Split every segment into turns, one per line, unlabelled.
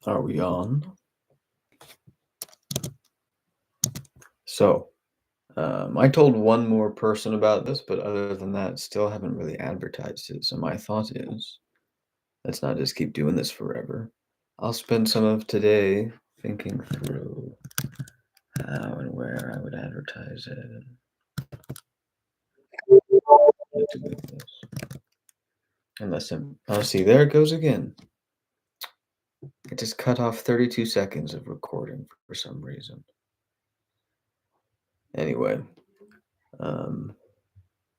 Are we on? So, I told one more person about this, but other than that, still haven't really advertised it. So my thought is, let's not just keep doing this forever. I'll spend some of today thinking through how and where I would advertise it. What to do with this. Unless oh, see, there it goes again. It just cut off 32 seconds of recording for some reason. Anyway, um,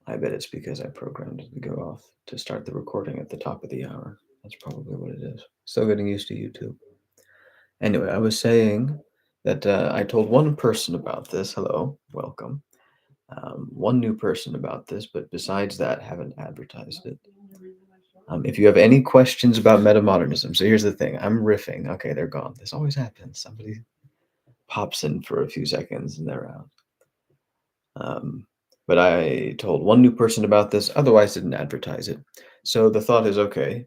I bet it's because I programmed it to go off to start the recording at the top of the hour. That's probably what it is. Still getting used to YouTube. Anyway, I was saying that I told one person about this. Hello, welcome. One new person about this, but besides that, haven't advertised it. If you have any questions about metamodernism, so here's the thing: I'm riffing. Okay, they're gone. This always happens. Somebody pops in for a few seconds and they're out. But I told one new person about this, otherwise didn't advertise it. So the thought is, okay,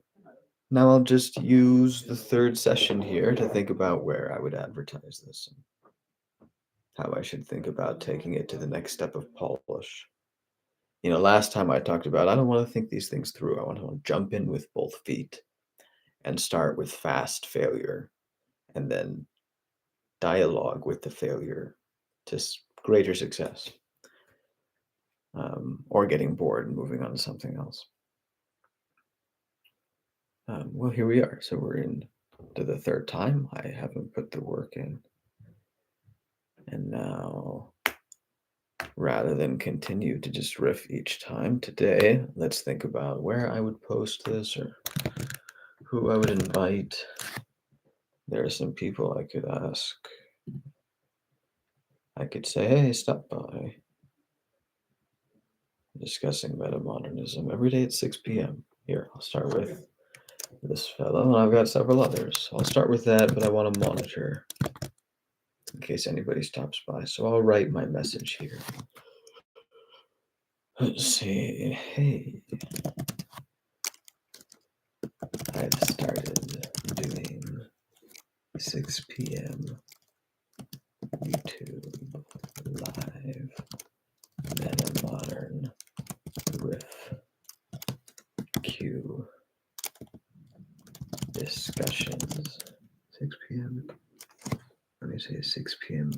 now I'll just use the third session here to think about where I would advertise this and how I should think about taking it to the next step of polish. Last time I talked about I don't want to think these things through. I want to jump in with both feet and start with fast failure and then dialogue with the failure to greater success, or getting bored and moving on to something else. Well, here we are. So we're in to the third time. I haven't put the work in. And now, rather than continue to just riff each time, today, let's think about where I would post this or who I would invite. There are some people I could ask. I could say, hey, stop by. Discussing metamodernism every day at 6 p.m. Here, I'll start with this fellow, and I've got several others. I'll start with that, but I want to monitor in case anybody stops by. So I'll write my message here. Let's see. Hey, I've started doing 6 p.m. YouTube live Metamodern Riff Q discussions. 6 p.m. Let me say 6 p.m.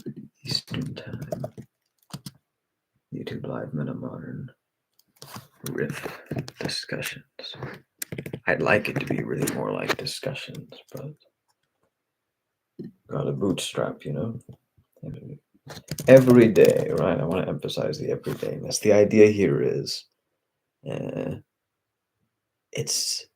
Eastern Time. YouTube live Metamodern Riff discussions. I'd like it to be really more like discussions, but gotta bootstrap, Every day, right? I want to emphasize the everydayness. The idea here is it's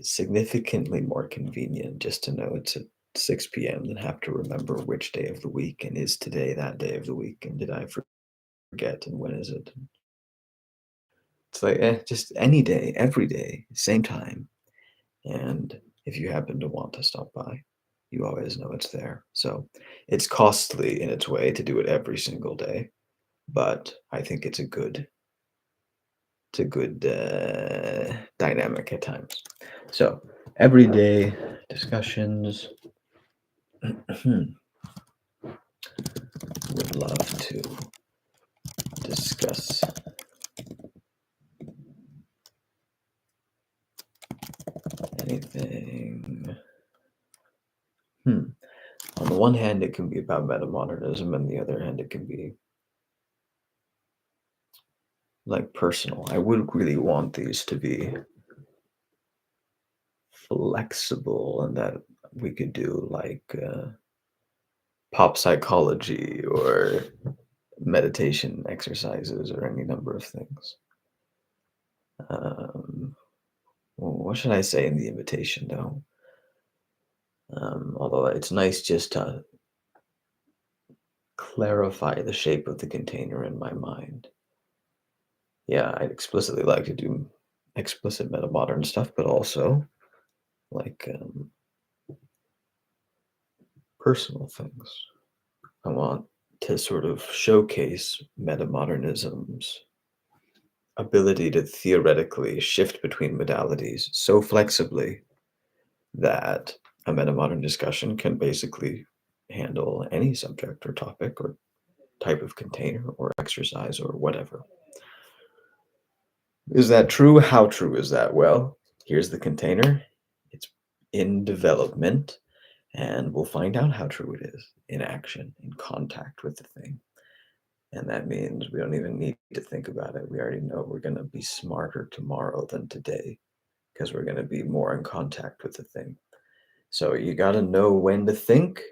significantly more convenient just to know it's at 6 p.m. than have to remember which day of the week and is today that day of the week and did I forget and when is it? It's like just any day, every day, same time. And if you happen to want to stop by, you always know it's there. So it's costly in its way to do it every single day, but I think it's a good dynamic at times. So everyday discussions. Would love to discuss anything. On the one hand, it can be about metamodernism, and the other hand, it can be like personal. I would really want these to be flexible and that we could do like pop psychology or meditation exercises or any number of things. What should I say in the invitation, though? Although it's nice just to clarify the shape of the container in my mind. Yeah, I'd explicitly like to do explicit metamodern stuff, but also like personal things. I want to sort of showcase metamodernism's ability to theoretically shift between modalities so flexibly that A metamodern discussion can basically handle any subject or topic or type of container or exercise or whatever. Is that true? How true is that? Well, here's the container. It's in development, and we'll find out how true it is in action, in contact with the thing. And that means we don't even need to think about it. We already know we're going to be smarter tomorrow than today because we're going to be more in contact with the thing. So you got to know when to think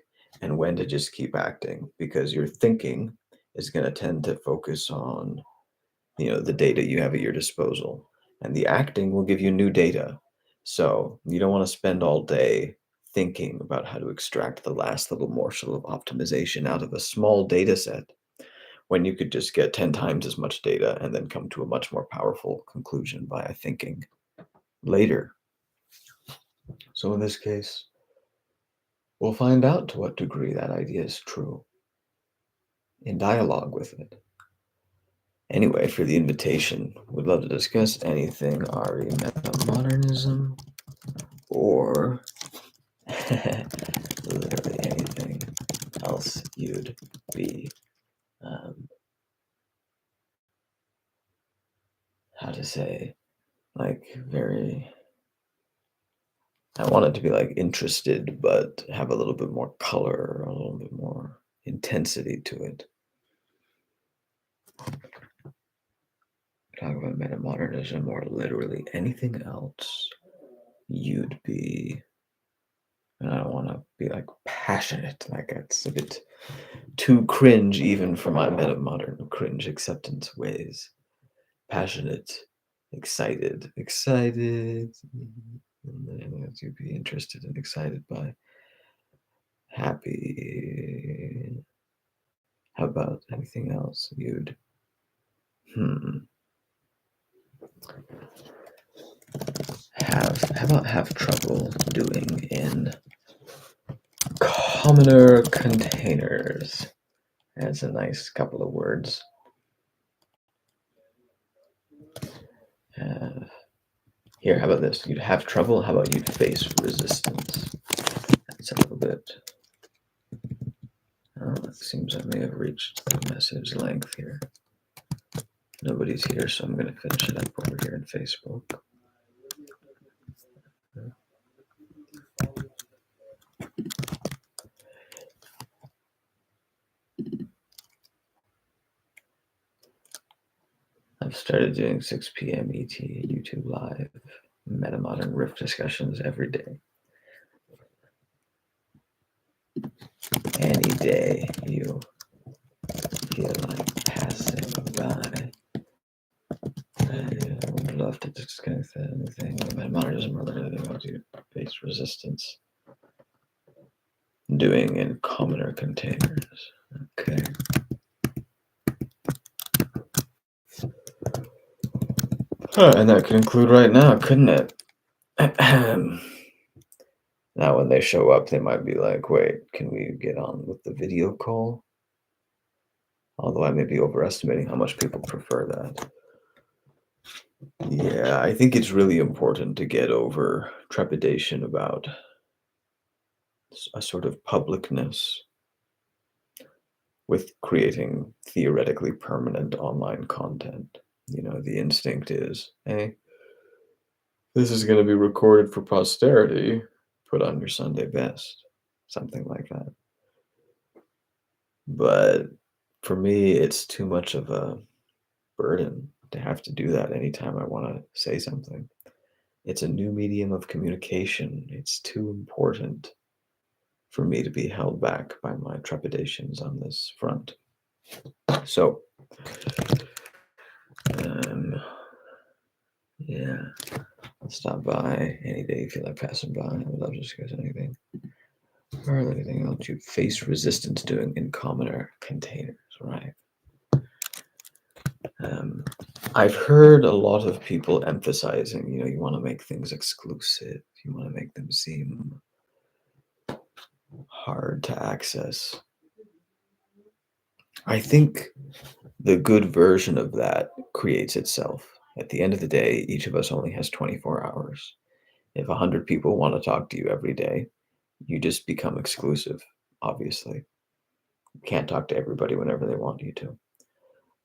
and when to just keep acting, because your thinking is going to tend to focus on, the data you have at your disposal, and the acting will give you new data. So you don't want to spend all day thinking about how to extract the last little morsel of optimization out of a small data set when you could just get 10 times as much data and then come to a much more powerful conclusion via thinking later. So in this case, we'll find out to what degree that idea is true in dialogue with it. Anyway, for the invitation, we'd love to discuss anything RE metamodernism or literally anything else you'd be, how to say, like very, I want it to be like interested, but have a little bit more color, a little bit more intensity to it. Talk about metamodernism or literally anything else you'd be, and I don't want to be like passionate, like it's a bit too cringe even for my metamodern cringe acceptance ways. Passionate, excited, and then you'd be interested and excited by. Happy. How about anything else you'd have trouble doing in commoner containers? That's a nice couple of words. Here, how about this? You'd have trouble. How about you'd face resistance? That's a little bit. It seems I may have reached the message length here. Nobody's here, so I'm going to finish it up over here in Facebook. I've started doing 6 p.m. ET YouTube Live Metamodern Riff discussions every day. Any day you feel like passing by, I would love to discuss anything. Metamodernism or anything else you face resistance doing in commoner containers. Okay. And that could include right now, couldn't it? Now, when they show up, they might be like, wait, can we get on with the video call? Although I may be overestimating how much people prefer that. Yeah, I think it's really important to get over trepidation about a sort of publicness with creating theoretically permanent online content. The instinct is, hey, this is going to be recorded for posterity. Put on your Sunday best, something like that. But for me, it's too much of a burden to have to do that anytime I want to say something. It's a new medium of communication. It's too important for me to be held back by my trepidations on this front. So, yeah, stop by any day you feel like passing by. I would love to discuss anything or anything else you face resistance doing in commoner containers, right? I've heard a lot of people emphasizing, you want to make things exclusive. You want to make them seem hard to access. I think the good version of that creates itself. At the end of the day, each of us only has 24 hours. If 100 people want to talk to you every day, You just become exclusive, obviously. You can't talk to everybody whenever they want you to.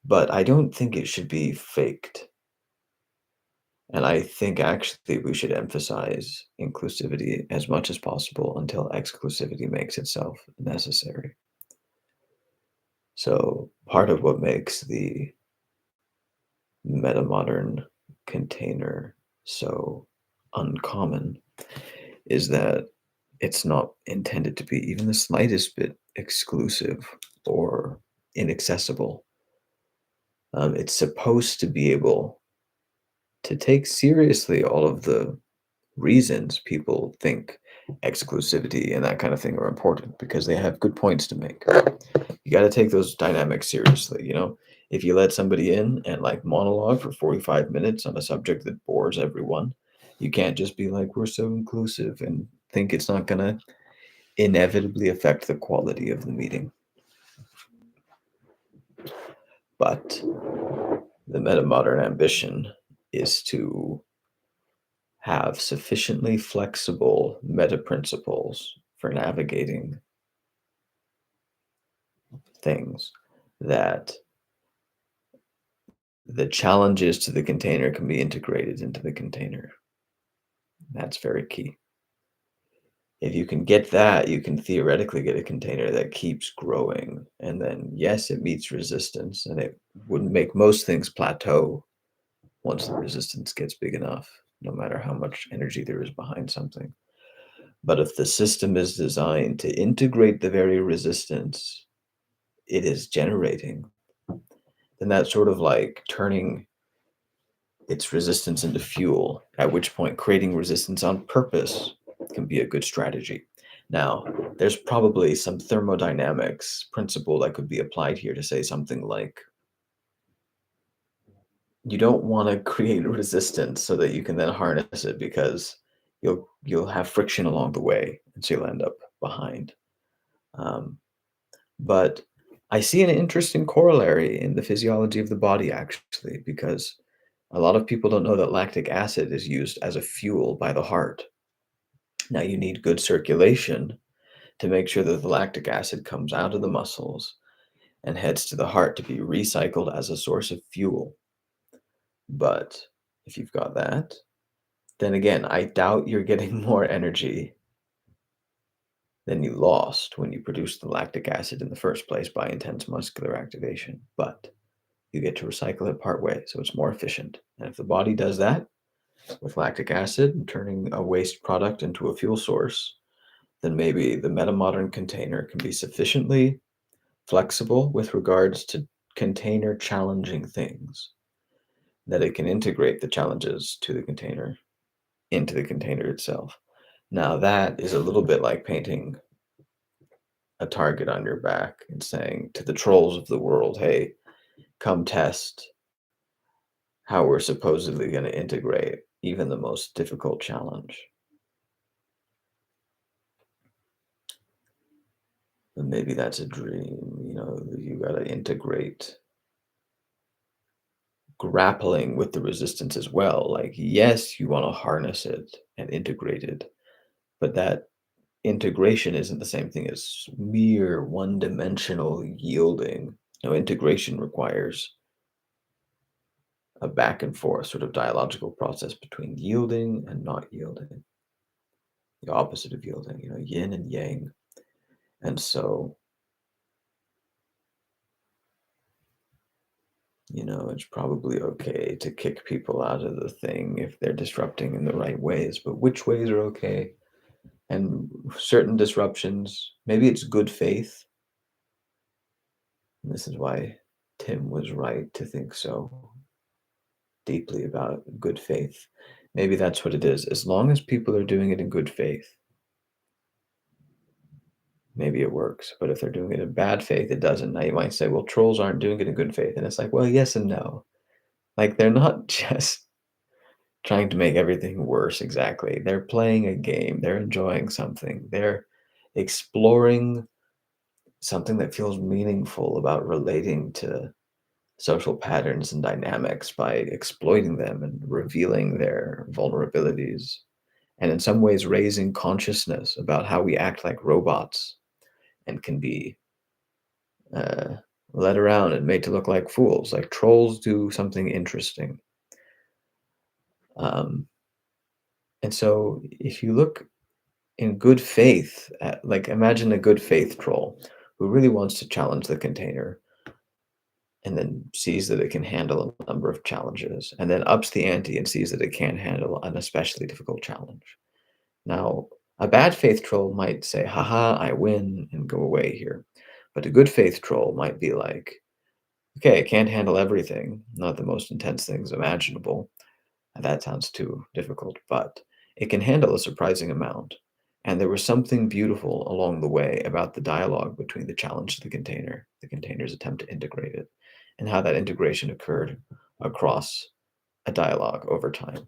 But I don't think it should be faked. And I think actually we should emphasize inclusivity as much as possible until exclusivity makes itself necessary. So part of what makes the metamodern container so uncommon is that it's not intended to be even the slightest bit exclusive or inaccessible. It's supposed to be able to take seriously all of the reasons people think exclusivity and that kind of thing are important because they have good points to make. You got to take those dynamics seriously. If you let somebody in and like monologue for 45 minutes on a subject that bores everyone, you can't just be like, we're so inclusive and think it's not going to inevitably affect the quality of the meeting. But the metamodern ambition is to have sufficiently flexible meta principles for navigating things that the challenges to the container can be integrated into the container. That's very key. If you can get that, you can theoretically get a container that keeps growing. And then, yes, it meets resistance and it would make most things plateau once the resistance gets big enough, no matter how much energy there is behind something. But if the system is designed to integrate the very resistance it is generating, then that's sort of like turning its resistance into fuel, at which point creating resistance on purpose can be a good strategy. Now, there's probably some thermodynamics principle that could be applied here to say something like you don't want to create resistance so that you can then harness it because you'll have friction along the way, and so you'll end up behind. Um, but I see an interesting corollary in the physiology of the body, actually, because a lot of people don't know that lactic acid is used as a fuel by the heart. Now, you need good circulation to make sure that the lactic acid comes out of the muscles and heads to the heart to be recycled as a source of fuel. But if you've got that, then again, I doubt you're getting more energy than you lost when you produced the lactic acid in the first place by intense muscular activation. But you get to recycle it part way, so it's more efficient. And if the body does that with lactic acid and turning a waste product into a fuel source, then maybe the metamodern container can be sufficiently flexible with regards to container challenging things that it can integrate the challenges to the container into the container itself. Now, that is a little bit like painting a target on your back and saying to the trolls of the world, hey, come test how we're supposedly going to integrate even the most difficult challenge. But maybe that's a dream, you got to integrate grappling with the resistance as well. Like, yes, you want to harness it and integrate it, but that integration isn't the same thing as mere one-dimensional yielding. No, integration requires a back and forth sort of dialogical process between yielding and not yielding, the opposite of yielding, yin and yang. And so, it's probably okay to kick people out of the thing if they're disrupting in the right ways, but which ways are okay? And certain disruptions, maybe it's good faith. And this is why Tim was right to think so deeply about good faith. Maybe that's what it is. As long as people are doing it in good faith, maybe it works. But if they're doing it in bad faith, it doesn't. Now you might say, well, trolls aren't doing it in good faith. And it's like, well, yes and no. Like they're not just trying to make everything worse exactly. They're playing a game. They're enjoying something. They're exploring something that feels meaningful about relating to social patterns and dynamics by exploiting them and revealing their vulnerabilities and in some ways raising consciousness about how we act like robots and can be uh, led around and made to look like fools. Like trolls do something interesting. Um, and so if you look in good faith, like imagine a good faith troll who really wants to challenge the container and then sees that it can handle a number of challenges and then ups the ante and sees that it can't handle an especially difficult challenge. Now, a bad faith troll might say, haha, I win and go away here. But a good faith troll might be like, okay, it can't handle everything, not the most intense things imaginable. That sounds too difficult, but it can handle a surprising amount. And there was something beautiful along the way about the dialogue between the challenge to the container's attempt to integrate it, and how that integration occurred across a dialogue over time.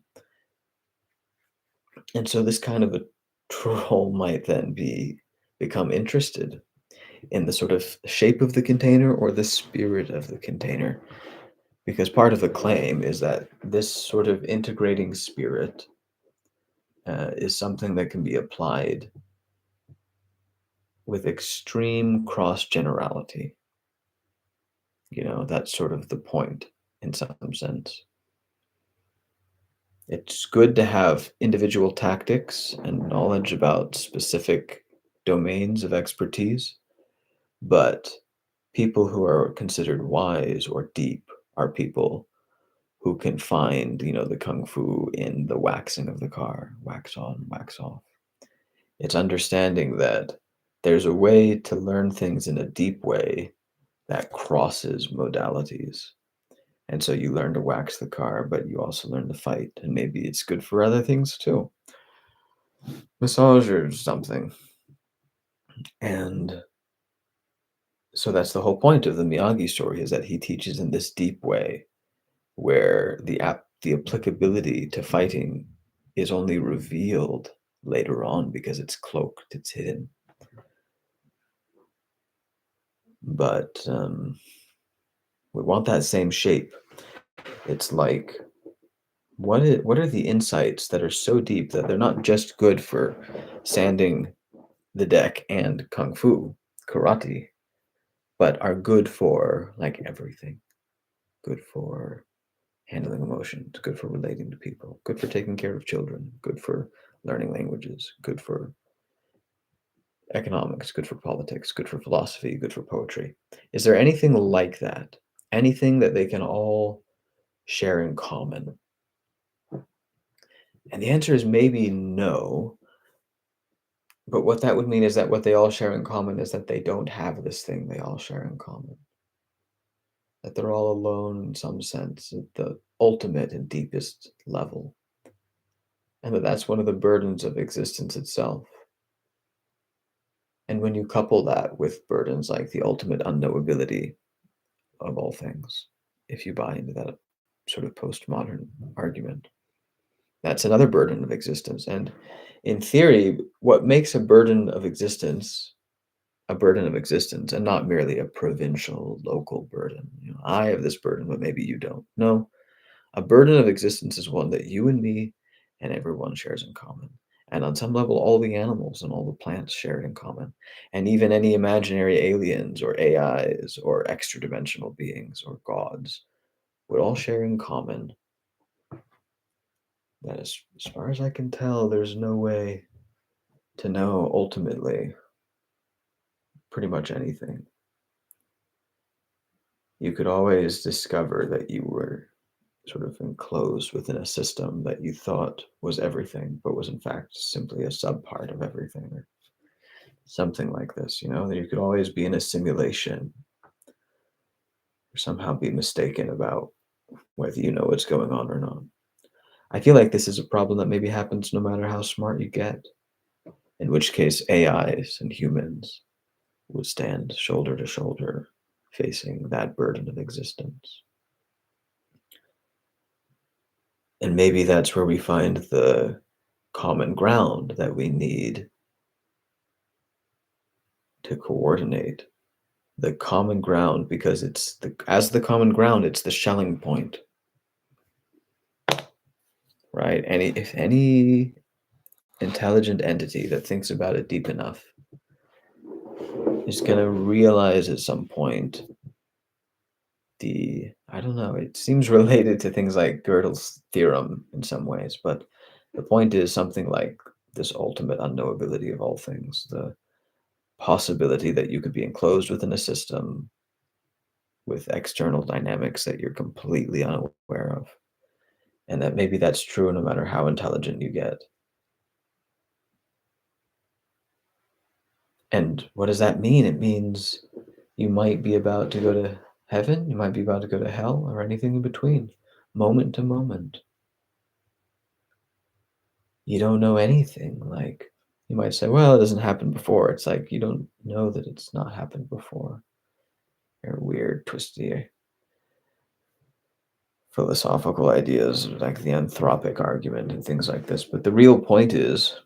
And so this kind of a troll might then become interested in the sort of shape of the container or the spirit of the container. Because part of the claim is that this sort of integrating spirit is something that can be applied with extreme cross generality. That's sort of the point in some sense. It's good to have individual tactics and knowledge about specific domains of expertise, but people who are considered wise or deep are people who can find, the kung fu in the waxing of the car, wax on, wax off. It's understanding that there's a way to learn things in a deep way that crosses modalities. And so you learn to wax the car, but you also learn to fight. And maybe it's good for other things too. Massage or something. And so that's the whole point of the Miyagi story, is that he teaches in this deep way where the applicability to fighting is only revealed later on because it's cloaked, it's hidden. But we want that same shape. It's like, what are the insights that are so deep that they're not just good for sanding the deck and kung fu, karate, but are good for like everything. Good for handling emotions, good for relating to people, good for taking care of children, good for learning languages, good for economics, good for politics, good for philosophy, good for poetry. Is there anything like that? Anything that they can all share in common? And the answer is maybe no. But what that would mean is that what they all share in common is that they don't have this thing they all share in common. That they're all alone in some sense at the ultimate and deepest level. And that that's one of the burdens of existence itself. And when you couple that with burdens like the ultimate unknowability of all things, if you buy into that sort of postmodern argument, that's another burden of existence. And in theory, what makes a burden of existence and not merely a provincial, local burden. I have this burden, but maybe you don't. No, a burden of existence is one that you and me and everyone shares in common. And on some level, all the animals and all the plants share it in common. And even any imaginary aliens or AIs or extra dimensional beings or gods would all share in common that, as far as I can tell, there's no way to know ultimately pretty much anything. You could always discover that you were sort of enclosed within a system that you thought was everything, but was in fact simply a subpart of everything, or something like this, that you could always be in a simulation or somehow be mistaken about whether you know what's going on or not. I feel like this is a problem that maybe happens no matter how smart you get, in which case AIs and humans would stand shoulder to shoulder facing that burden of existence. And maybe that's where we find the common ground that we need to coordinate. The common ground, because as the common ground, it's the Schelling point, right? If any intelligent entity that thinks about it deep enough is going to realize at some point I don't know, it seems related to things like Gödel's theorem in some ways, but the point is something like this ultimate unknowability of all things, the possibility that you could be enclosed within a system with external dynamics that you're completely unaware of, and that maybe that's true no matter how intelligent you get. And what does that mean? It means you might be about to go to heaven, you might be about to go to hell, or anything in between, moment to moment. You don't know anything. Like, you might say, well, it doesn't happen before. It's like you don't know that it's not happened before. They're weird, twisty philosophical ideas like the anthropic argument and things like this. But the real point is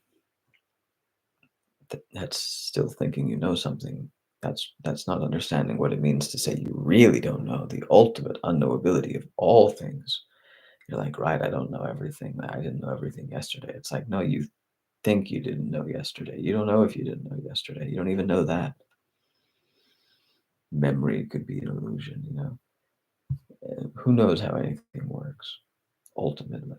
that's still thinking you know something. That's not understanding what it means to say you really don't know the ultimate unknowability of all things. You're like, right, I don't know everything. I didn't know everything yesterday. It's like, no, you think you didn't know yesterday. You don't know if you didn't know yesterday. You don't even know that. Memory could be an illusion, you know. Who knows how anything works, ultimately.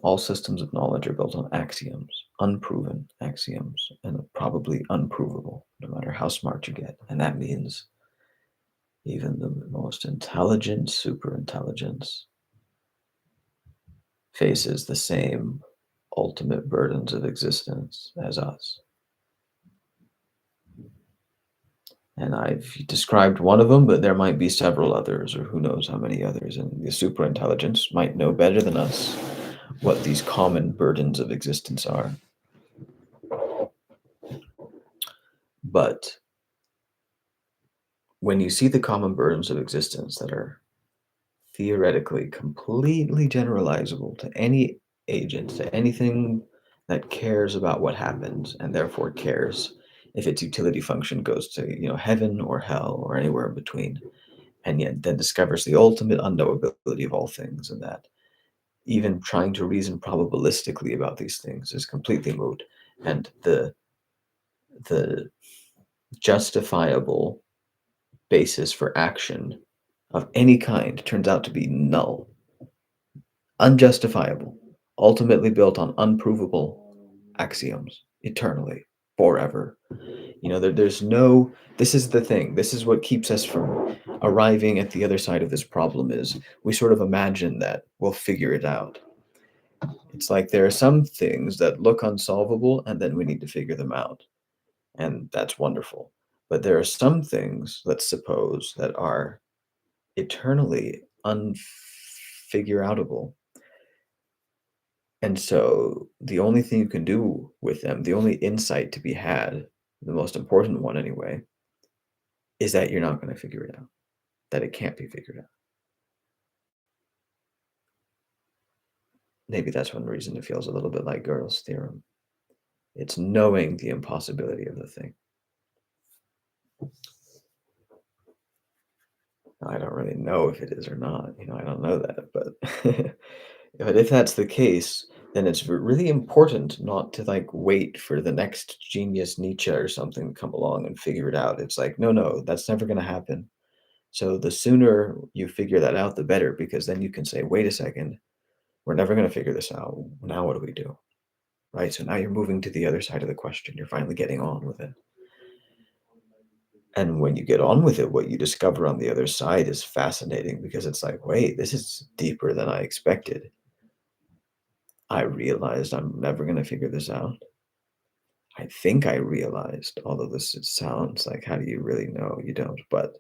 All systems of knowledge are built on axioms, unproven axioms, and probably unprovable, no matter how smart you get. And that means even the most intelligent superintelligence faces the same ultimate burdens of existence as us. And I've described one of them, but there might be several others, or who knows how many others. And the superintelligence might know better than us what these common burdens of existence are. But when you see the common burdens of existence that are theoretically completely generalizable to any agent, to anything that cares about what happens, and therefore cares if its utility function goes to, heaven or hell or anywhere in between, and yet then discovers the ultimate unknowability of all things, and that even trying to reason probabilistically about these things is completely moot, and the justifiable basis for action of any kind turns out to be null, unjustifiable, ultimately built on unprovable axioms, eternally, forever. There's no, this is the thing, this is what keeps us from arriving at the other side of this problem, is we sort of imagine that we'll figure it out. It's like there are some things that look unsolvable and then we need to figure them out, and that's wonderful. But there are some things, let's suppose, that are eternally unfigure outable. And so the only thing you can do with them, the only insight to be had, the most important one anyway, is that you're not going to figure it out, that it can't be figured out. Maybe that's one reason it feels a little bit like Gödel's theorem. It's knowing the impossibility of the thing. I don't really know if it is or not. I don't know that, but but if that's the case, then it's really important not to like wait for the next genius Nietzsche or something to come along and figure it out. It's like, no, that's never going to happen. So the sooner you figure that out, the better, because then you can say, wait a second, we're never going to figure this out. Now what do we do? Right? So now you're moving to the other side of the question. You're finally getting on with it. And when you get on with it, what you discover on the other side is fascinating, because it's like, wait, this is deeper than I expected. I realized I'm never going to figure this out. I think I realized, although it sounds like, how do you really know? You don't. But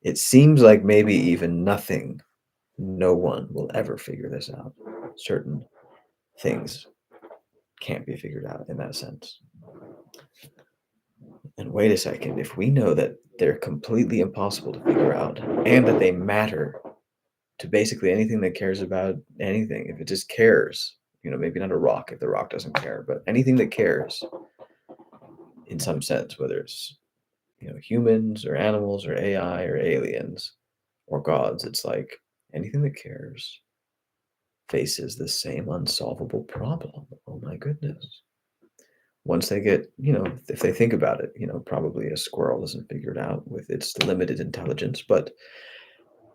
it seems like maybe even nothing, no one will ever figure this out. Certain things can't be figured out in that sense. And wait a second, if we know that they're completely impossible to figure out and that they matter to basically anything that cares about anything, if it just cares, maybe not a rock if the rock doesn't care, but anything that cares in some sense, whether it's, humans or animals or AI or aliens or gods, it's like anything that cares faces the same unsolvable problem. Oh my goodness. Once they get, you know, if they think about it, you know, probably a squirrel isn't figured out with its limited intelligence, but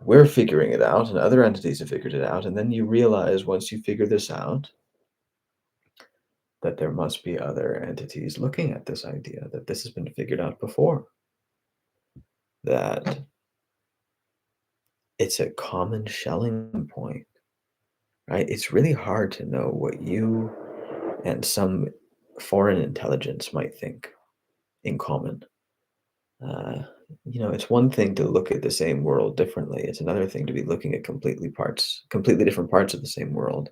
we're figuring it out and other entities have figured it out. And then you realize once you figure this out that there must be other entities looking at this idea, that this has been figured out before, that it's a common Schelling point, right? It's really hard to know what you and some foreign intelligence might think in common. Uh, you know, it's one thing to look at the same world differently. It's another thing to be looking at completely different parts of the same world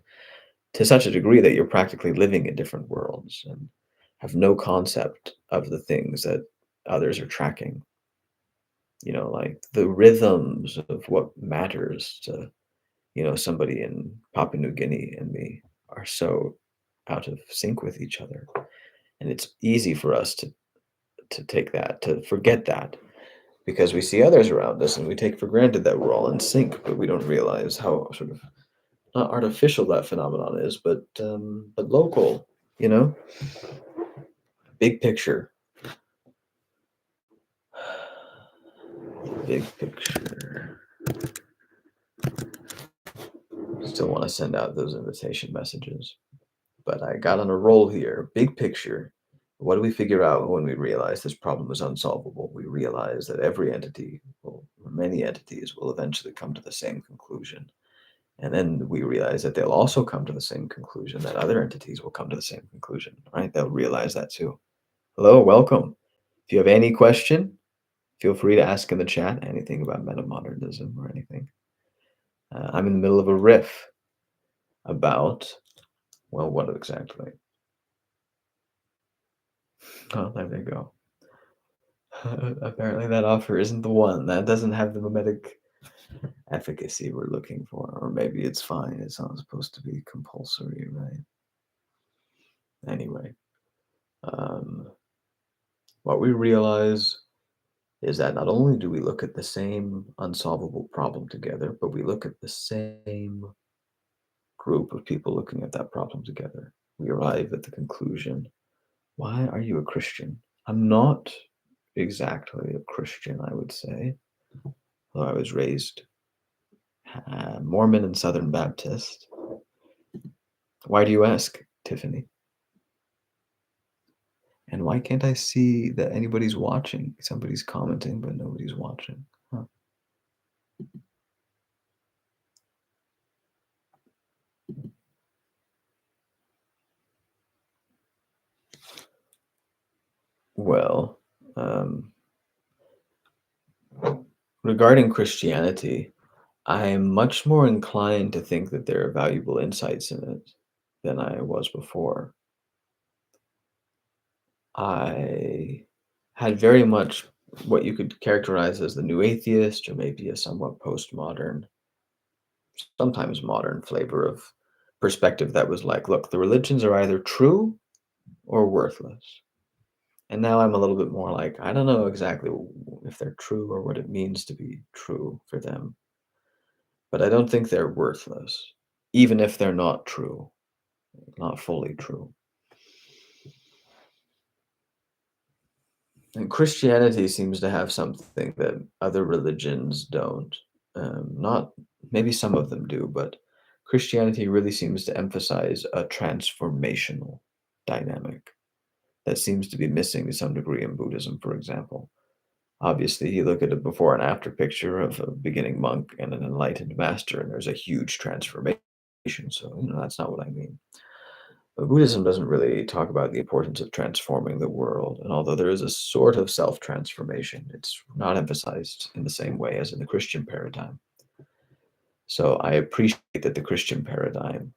to such a degree that you're practically living in different worlds and have no concept of the things that others are tracking. You know, like the rhythms of what matters to, you know, somebody in Papua New Guinea and me are so out of sync with each other. And it's easy for us to take that, to forget that, because we see others around us and we take for granted that we're all in sync, but we don't realize how sort of not artificial that phenomenon is, but local, you know, big picture, big picture. Still want to send out those invitation messages, but I got on a roll here. Big picture. What do we figure out when we realize this problem is unsolvable? We realize that every entity, or many entities, will eventually come to the same conclusion. And then we realize that they'll also come to the same conclusion, that other entities will come to the same conclusion, right? They'll realize that too. Hello, welcome. If you have any question, feel free to ask in the chat anything about metamodernism or anything. I'm in the middle of a riff about, well, what exactly? Oh, there they go. Apparently that offer isn't the one. That doesn't have the mimetic efficacy we're looking for. Or maybe it's fine. It's not supposed to be compulsory, right? Anyway, um, what we realize is that not only do we look at the same unsolvable problem together, but we look at the same group of people looking at that problem together. We arrive at the conclusion, why are you a Christian? I'm not exactly a Christian, I would say, although I was raised Mormon and Southern Baptist. Why do you ask, Tiffany? And why can't I see that anybody's watching? Somebody's commenting, but nobody's watching. Huh. Well, regarding Christianity, I am much more inclined to think that there are valuable insights in it than I was before. I had very much what you could characterize as the new atheist, or maybe a somewhat postmodern, sometimes modern flavor of perspective that was like, look, the religions are either true or worthless. And now I'm a little bit more like, I don't know exactly if they're true or what it means to be true for them, but I don't think they're worthless, even if they're not true, not fully true. And Christianity seems to have something that other religions don't. Not maybe some of them do, but Christianity really seems to emphasize a transformational dynamic that seems to be missing to some degree in Buddhism, for example. Obviously, you look at a before and after picture of a beginning monk and an enlightened master, and there's a huge transformation. So, you know, that's not what I mean. But Buddhism doesn't really talk about the importance of transforming the world. And although there is a sort of self transformation, it's not emphasized in the same way as in the Christian paradigm. So I appreciate that the Christian paradigm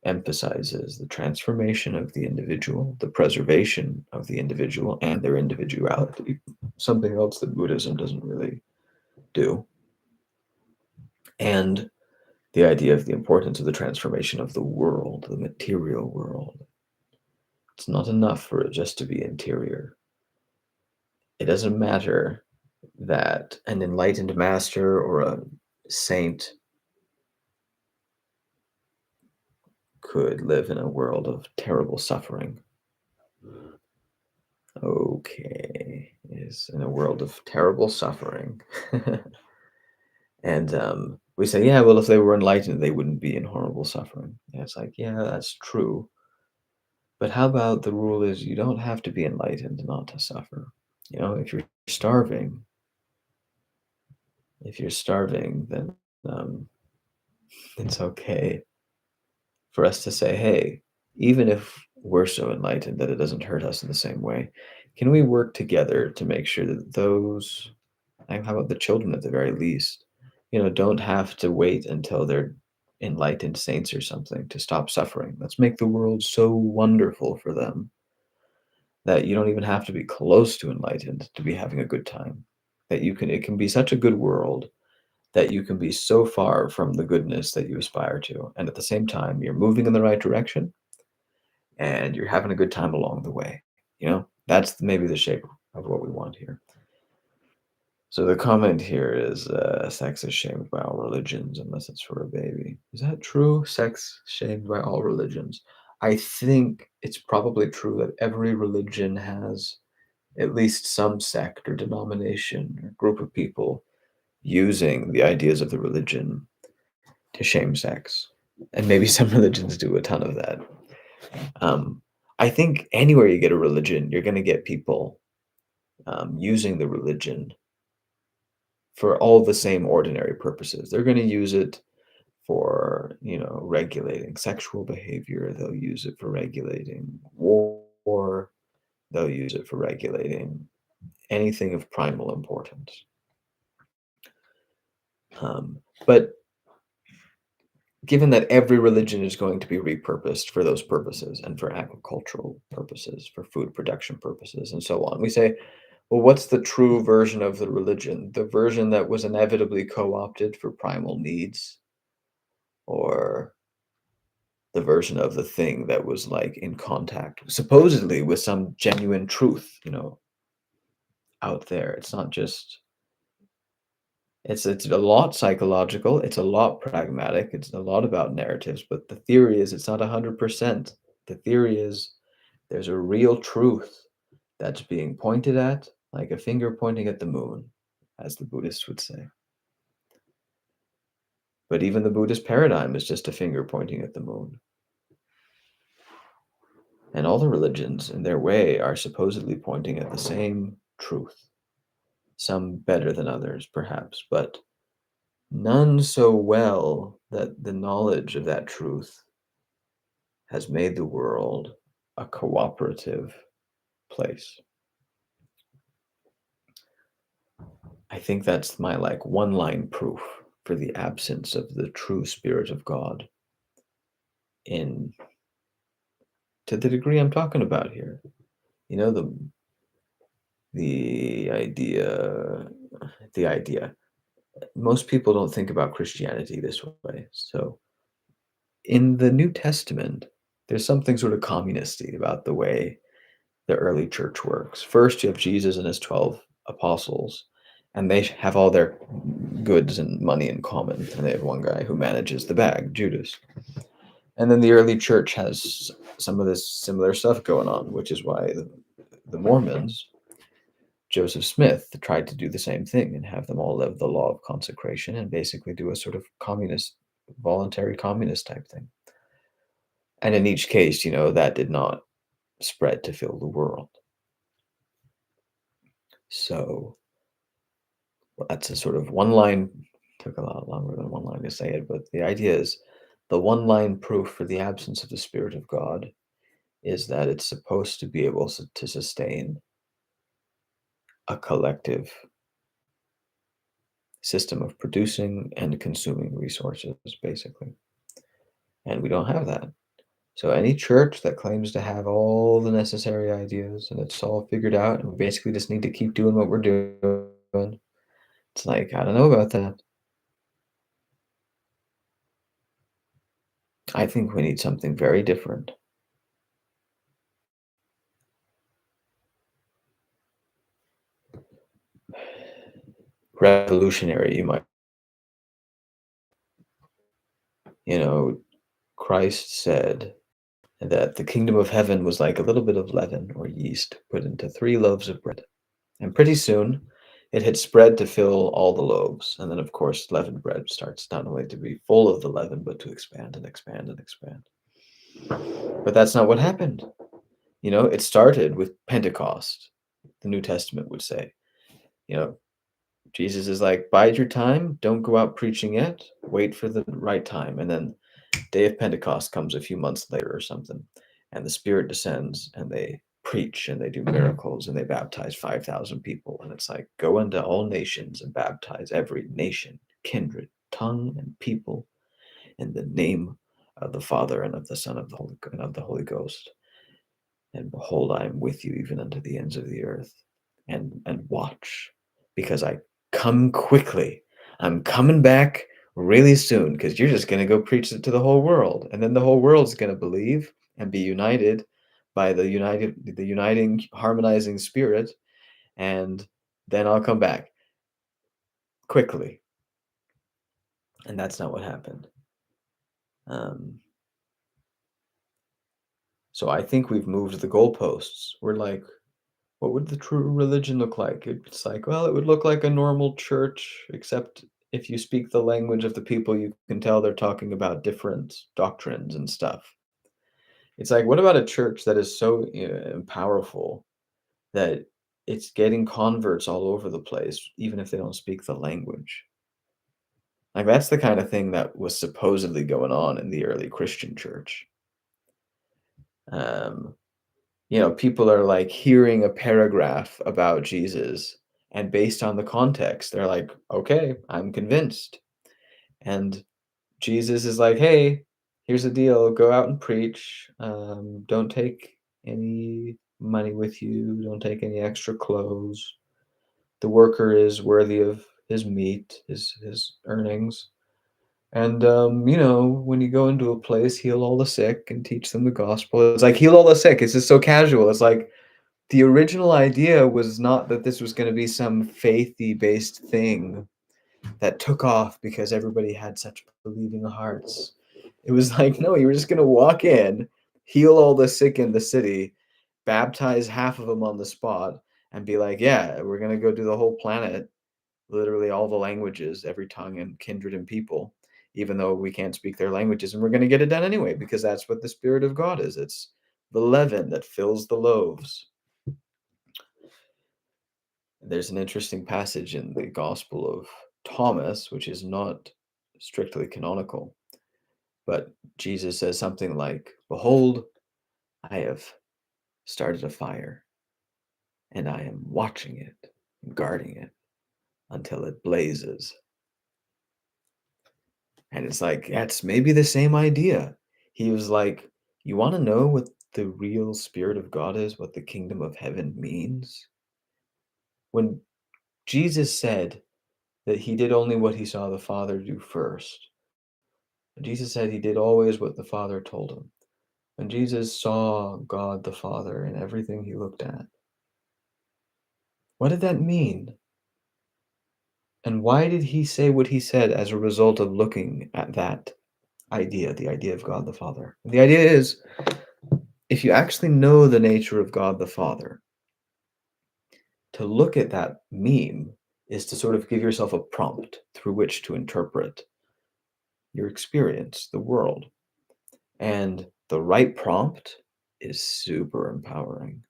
emphasizes the transformation of the individual, the preservation of the individual and their individuality, something else that Buddhism doesn't really do. And the idea of the importance of the transformation of the world, the material world. It's not enough for it just to be interior. It doesn't matter that an enlightened master or a saint could live in a world of terrible suffering. Okay, is in a world of terrible suffering. And we say, yeah, well, if they were enlightened, they wouldn't be in horrible suffering. And it's like, yeah, that's true. But how about the rule is you don't have to be enlightened not to suffer. If you're starving, then um, it's okay for us to say, hey, even if we're so enlightened that it doesn't hurt us in the same way, can we work together to make sure that those, and how about the children at the very least, don't have to wait until they're enlightened saints or something to stop suffering. Let's make the world so wonderful for them that you don't even have to be close to enlightened to be having a good time. That it can be such a good world that you can be so far from the goodness that you aspire to. And at the same time, you're moving in the right direction and you're having a good time along the way. That's maybe the shape of what we want here. So the comment here is sex is shamed by all religions unless it's for a baby. Is that true? Sex shamed by all religions. I think it's probably true that every religion has at least some sect or denomination or group of people using the ideas of the religion to shame sex. And maybe some religions do a ton of that. Um, I think anywhere you get a religion, you're going to get people using the religion for all the same ordinary purposes. They're going to use it for, regulating sexual behavior. They'll use it for regulating war. They'll use it for regulating anything of primal importance. But given that every religion is going to be repurposed for those purposes and for agricultural purposes, for food production purposes, and so on, we say, well, what's the true version of the religion? The version that was inevitably co opted for primal needs, or the version of the thing that was like in contact, supposedly with some genuine truth, out there? It's not just. It's a lot psychological, it's a lot pragmatic, it's a lot about narratives, but the theory is it's not 100%. The theory is there's a real truth that's being pointed at, like a finger pointing at the moon, as the Buddhists would say. But even the Buddhist paradigm is just a finger pointing at the moon. And all the religions, in their way, are supposedly pointing at the same truth. Some better than others, perhaps, but none so well that the knowledge of that truth has made the world a cooperative place. I think that's my like one line proof for the absence of the true spirit of God in to the degree I'm talking about here. You know the idea the idea. Most people don't think about Christianity this way. So in the New Testament, there's something sort of communisty about the way the early church works. First, you have Jesus and his 12 apostles, and they have all their goods and money in common. And they have one guy who manages the bag, Judas. And then the early church has some of this similar stuff going on, which is why the Mormons, Joseph Smith, tried to do the same thing and have them all live the law of consecration and basically do a sort of communist, voluntary communist type thing. And in each case, that did not spread to fill the world. So that's a sort of one line, took a lot longer than one line to say it, but the idea is the one line proof for the absence of the Spirit of God is that it's supposed to be able to sustain a collective system of producing and consuming resources, basically. And we don't have that. So any church that claims to have all the necessary ideas and it's all figured out, and we basically just need to keep doing what we're doing, it's like, I don't know about that. I think we need something very different. Revolutionary, you might, you know, Christ said that the kingdom of heaven was like a little bit of leaven or yeast put into 3 loaves of bread. And pretty soon it had spread to fill all the loaves. And then, of course, leavened bread starts not only to be full of the leaven, but to expand and expand and expand. But that's not what happened. It started with Pentecost, the New Testament would say. You know, Jesus is like, bide your time, don't go out preaching yet, wait for the right time. And then day of Pentecost comes a few months later or something, and the Spirit descends, and they preach, and they do miracles, and they baptize 5,000 people. And it's like, go into all nations and baptize every nation, kindred, tongue, and people in the name of the Father and of the Son and of the Holy Ghost. And behold, I am with you even unto the ends of the earth. And watch, because I come quickly. I'm coming back really soon, because you're just going to go preach it to the whole world. And then the whole world's going to believe and be united by the uniting, harmonizing Spirit. And then I'll come back quickly. And that's not what happened. So I think we've moved the goalposts. We're like, what would the true religion look like? It's like, well, it would look like a normal church, except if you speak the language of the people, you can tell they're talking about different doctrines and stuff. It's like, what about a church that is so powerful that it's getting converts all over the place, even if they don't speak the language? Like, that's the kind of thing that was supposedly going on in the early Christian church. Um, people are like hearing a paragraph about Jesus, and based on the context, they're like, okay, I'm convinced. And Jesus is like, hey, here's the deal, go out and preach. Don't take any money with you, don't take any extra clothes. The worker is worthy of his meat, his earnings. And when you go into a place, heal all the sick and teach them the gospel. It's like, heal all the sick. It's just so casual. It's like, the original idea was not that this was going to be some faithy based thing that took off because everybody had such believing hearts. It was like, no, you were just going to walk in, heal all the sick in the city, baptize half of them on the spot, and be like, yeah, we're going to go do the whole planet, literally all the languages, every tongue and kindred and people, even though we can't speak their languages. And we're going to get it done anyway, because that's what the Spirit of God is. It's the leaven that fills the loaves. There's an interesting passage in the Gospel of Thomas, which is not strictly canonical, but Jesus says something like, behold, I have started a fire, and I am watching it, guarding it until it blazes. And it's like, that's maybe the same idea. He was like, you want to know what the real Spirit of God is, what the kingdom of heaven means? When Jesus said that he did only what he saw the Father do first, Jesus said he did always what the Father told him. And Jesus saw God the Father in everything he looked at. What did that mean? And why did he say what he said as a result of looking at that idea, the idea of God the Father? And the idea is, if you actually know the nature of God the Father, to look at that meme is to sort of give yourself a prompt through which to interpret your experience, the world. And the right prompt is super empowering.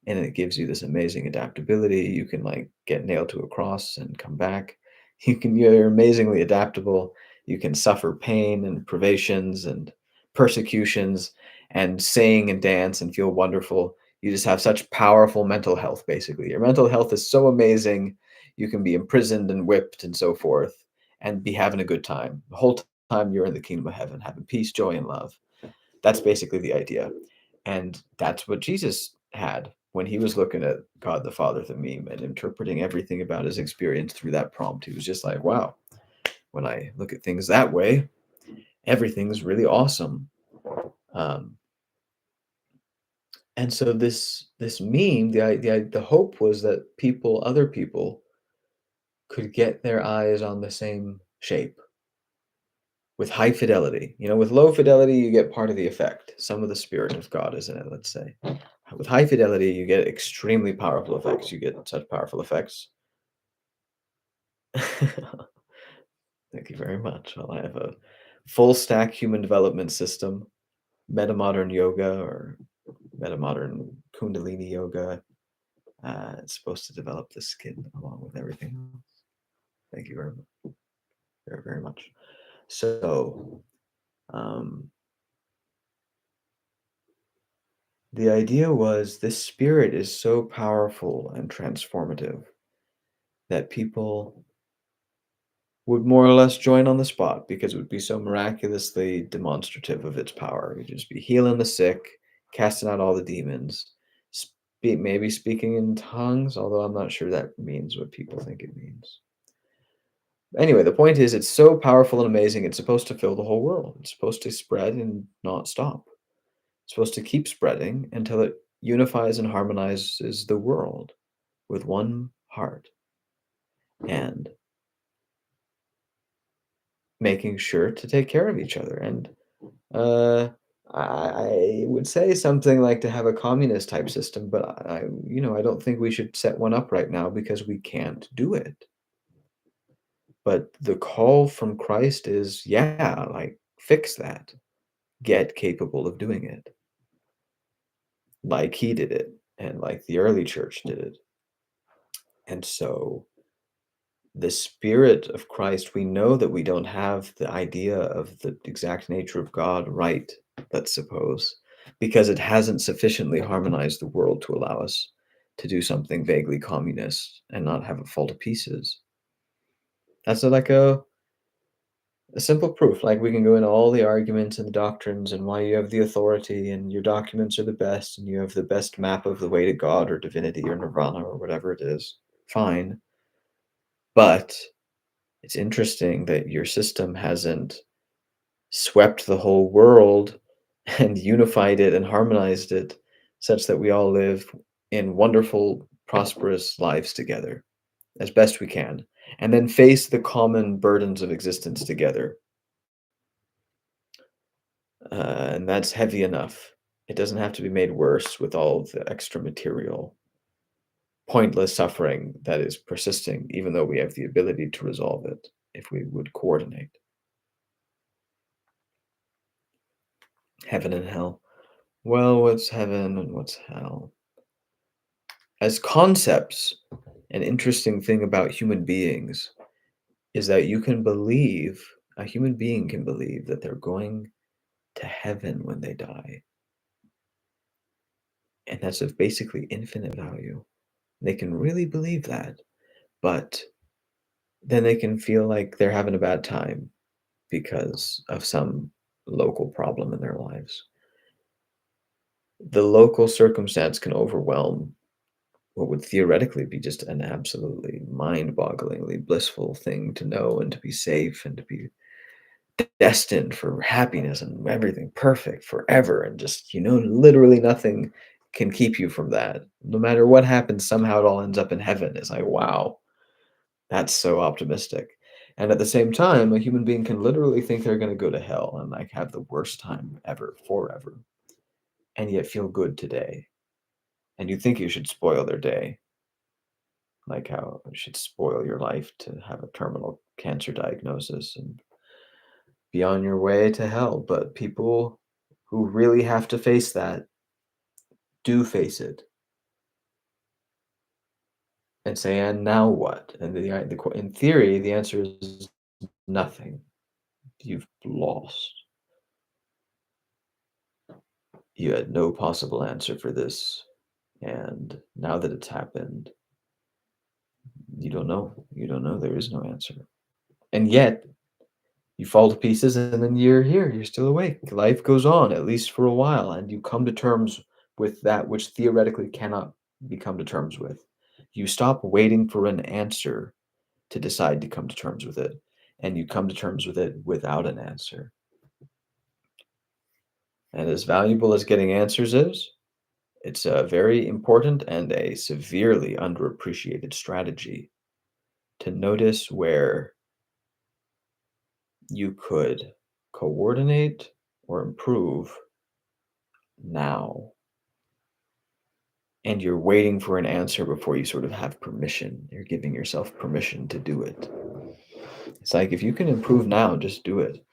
And it gives you this amazing adaptability. You can like get nailed to a cross and come back. You're amazingly adaptable. You can suffer pain and privations and persecutions and sing and dance and feel wonderful. You just have such powerful mental health, basically. Your mental health is so amazing. You can be imprisoned and whipped and so forth and be having a good time. The whole time you're in the kingdom of heaven, having peace, joy, and love. That's basically the idea. And that's what Jesus had when he was looking at God the Father, the meme, and interpreting everything about his experience through that prompt. He was just like, wow, when I look at things that way, everything's really awesome. Um, and so this meme, the hope was that other people, could get their eyes on the same shape, with high fidelity. With low fidelity, you get part of the effect. Some of the spirit of God is in it, let's say. With high fidelity, you get extremely powerful effects. You get such powerful effects. Thank you very much. Well, I have a full stack human development system, Metamodern yoga or Metamodern Kundalini yoga. It's supposed to develop the skin along with everything else. Thank you very, very much. So, um, the idea was this spirit is so powerful and transformative that people would more or less join on the spot because it would be so miraculously demonstrative of its power. You'd just be healing the sick, casting out all the demons, maybe speaking in tongues, although I'm not sure that means what people think it means. Anyway, the point is, it's so powerful and amazing, it's supposed to fill the whole world. It's supposed to spread and not stop. It's supposed to keep spreading until it unifies and harmonizes the world with one heart and making sure to take care of each other. And uh, I would say something like to have a communist type system, but I don't think we should set one up right now because we can't do it. But the call from Christ is, yeah, like fix that. Get capable of doing it like he did it and like the early church did it. And so the spirit of Christ, we know that we don't have the idea of the exact nature of God right, let's suppose, because it hasn't sufficiently harmonized the world to allow us to do something vaguely communist and not have it fall to pieces. That's like a simple proof. Like we can go into all the arguments and the doctrines and why you have the authority and your documents are the best and you have the best map of the way to God or divinity or nirvana or whatever it is. Fine. But it's interesting that your system hasn't swept the whole world and unified it and harmonized it such that we all live in wonderful, prosperous lives together as best we can, and then face the common burdens of existence together. And that's heavy enough. It doesn't have to be made worse with all the extra material, pointless suffering that is persisting, even though we have the ability to resolve it if we would coordinate. Heaven and hell. Well, what's heaven and what's hell? As concepts, an interesting thing about human beings is that a human being can believe that they're going to heaven when they die. And that's of basically infinite value. They can really believe that, but then they can feel like they're having a bad time because of some local problem in their lives. The local circumstance can overwhelm what would theoretically be just an absolutely mind-bogglingly blissful thing to know and to be safe and to be destined for happiness and everything perfect forever and just literally nothing can keep you from that. No matter what happens, somehow it all ends up in heaven. It's like, wow, that's so optimistic. And at the same time, a human being can literally think they're going to go to hell and like have the worst time ever forever and yet feel good today. And you think you should spoil their day, like how it should spoil your life to have a terminal cancer diagnosis and be on your way to hell. But people who really have to face that do face it and say, and now what? And in theory, the answer is nothing. You've lost. You had no possible answer for this. And now that it's happened, you don't know. You don't know. There is no answer. And yet, you fall to pieces and then you're here, you're still awake. Life goes on, at least for a while, and you come to terms with that which theoretically cannot be come to terms with. You stop waiting for an answer to decide to come to terms with it, and you come to terms with it without an answer. And as valuable as getting answers is, it's a very important and a severely underappreciated strategy to notice where you could coordinate or improve now, and you're waiting for an answer before you sort of have permission. You're giving yourself permission to do it. It's like if you can improve now, just do it.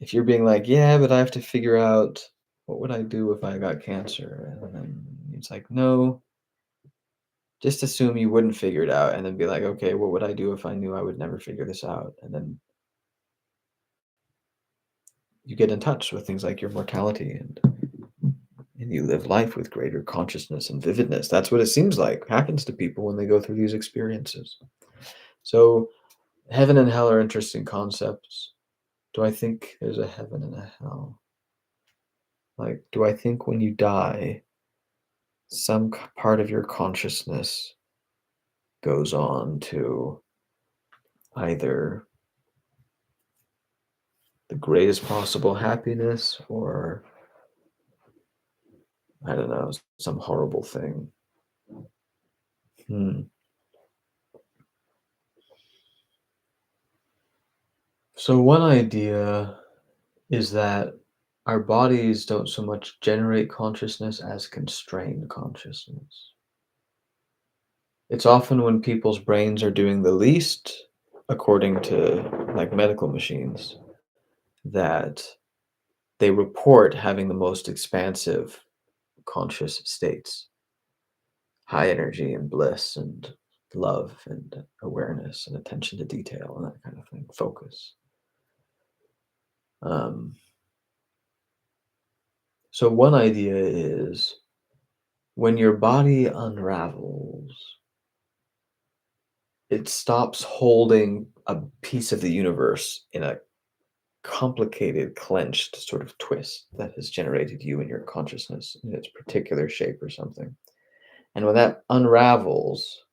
If you're being like, yeah, but I have to figure out what would I do if I got cancer, and then it's like, no, just assume you wouldn't figure it out, and then be like, okay, what would I do if I knew I would never figure this out? And then you get in touch with things like your mortality, and you live life with greater consciousness and vividness. That's what it seems like happens to people when they go through these experiences. So heaven and hell are interesting concepts. Do I think there's a heaven and a hell? Like, do I think when you die, some part of your consciousness goes on to either the greatest possible happiness or, I don't know, some horrible thing? Hmm. So, one idea is that our bodies don't so much generate consciousness as constrain consciousness. It's often when people's brains are doing the least, according to like medical machines, that they report having the most expansive conscious states, high energy and bliss and love and awareness and attention to detail and that kind of thing, focus. Um, so, one idea is when your body unravels, it stops holding a piece of the universe in a complicated, clenched sort of twist that has generated you and your consciousness in its particular shape or something. And when that unravels,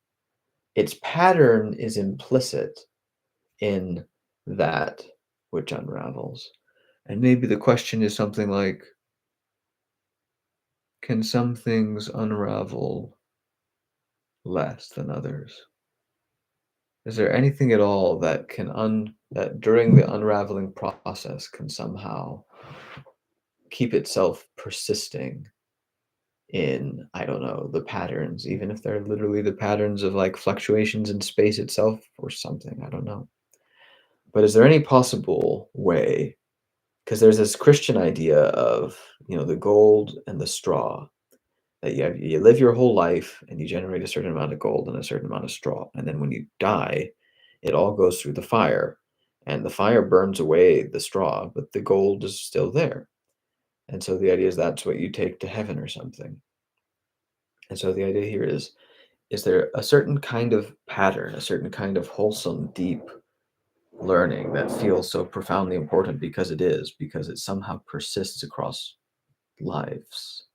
its pattern is implicit in that which unravels. And maybe the question is something like, can some things unravel less than others? Is there anything at all that that during the unraveling process can somehow keep itself persisting in, I don't know, the patterns, even if they're literally the patterns of like fluctuations in space itself or something, I don't know. But is there any possible way? Because there's this Christian idea of, the gold and the straw, that you live your whole life and you generate a certain amount of gold and a certain amount of straw. And then when you die, it all goes through the fire. And the fire burns away the straw, but the gold is still there. And so the idea is that's what you take to heaven or something. And so the idea here is there a certain kind of pattern, a certain kind of wholesome, deep learning that feels so profoundly important because it somehow persists across lives?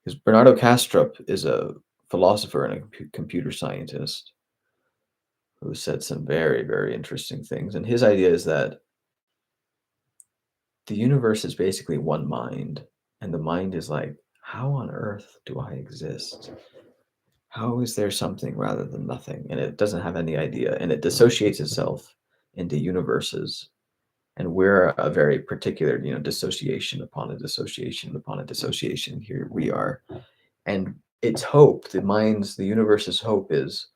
Because Bernardo Kastrup is a philosopher and a computer scientist who said some very, very interesting things. And his idea is that the universe is basically one mind, and the mind is like, how on earth do I exist? How is there something rather than nothing? And it doesn't have any idea, and it dissociates itself into universes. And we're a very particular, dissociation upon a dissociation upon a dissociation. Here we are. And its hope, the universe's hope is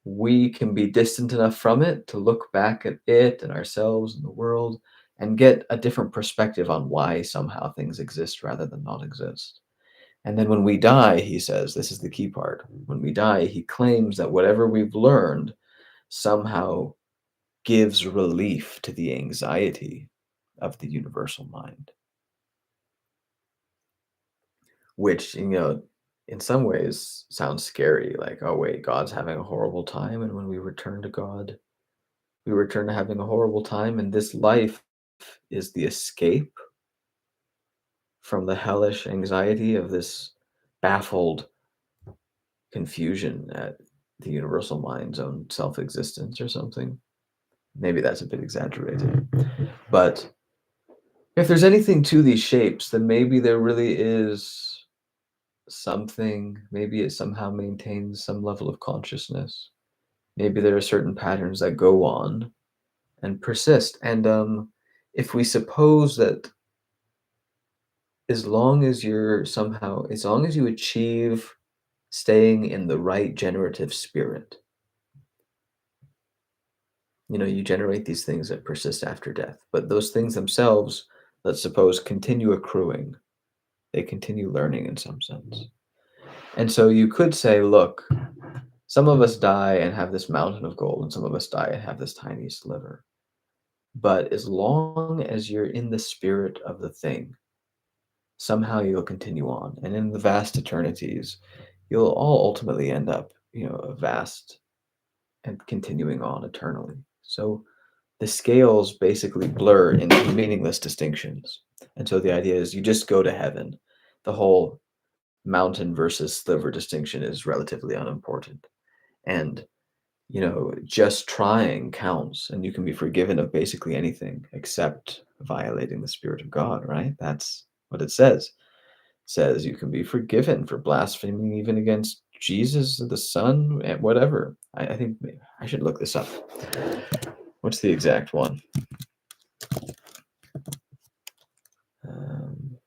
we can be distant enough from it to look back at it and ourselves and the world and get a different perspective on why somehow things exist rather than not exist. And then when we die, he says, this is the key part. When we die, he claims that whatever we've learned somehow gives relief to the anxiety of the universal mind, which, in some ways sounds scary. Like, oh, wait, God's having a horrible time. And when we return to God, we return to having a horrible time. And this life is the escape from the hellish anxiety of this baffled confusion at the universal mind's own self existence or something. Maybe that's a bit exaggerated. But if there's anything to these shapes, then maybe there really is something. Maybe it somehow maintains some level of consciousness. Maybe there are certain patterns that go on and persist. And if we suppose that as long as you achieve staying in the right generative spirit, you generate these things that persist after death. But those things themselves, let's suppose, continue accruing. They continue learning in some sense. And so you could say, look, some of us die and have this mountain of gold, and some of us die and have this tiny sliver. But as long as you're in the spirit of the thing, somehow you'll continue on. And in the vast eternities, you'll all ultimately end up, a vast and continuing on eternally. So the scales basically blur into meaningless distinctions. And so the idea is you just go to heaven. The whole mountain versus sliver distinction is relatively unimportant. And, just trying counts, and you can be forgiven of basically anything except violating the Spirit of God, right? That's what it says. Says you can be forgiven for blaspheming even against Jesus, the Son, and whatever. I think I should look this up. What's the exact one? Um,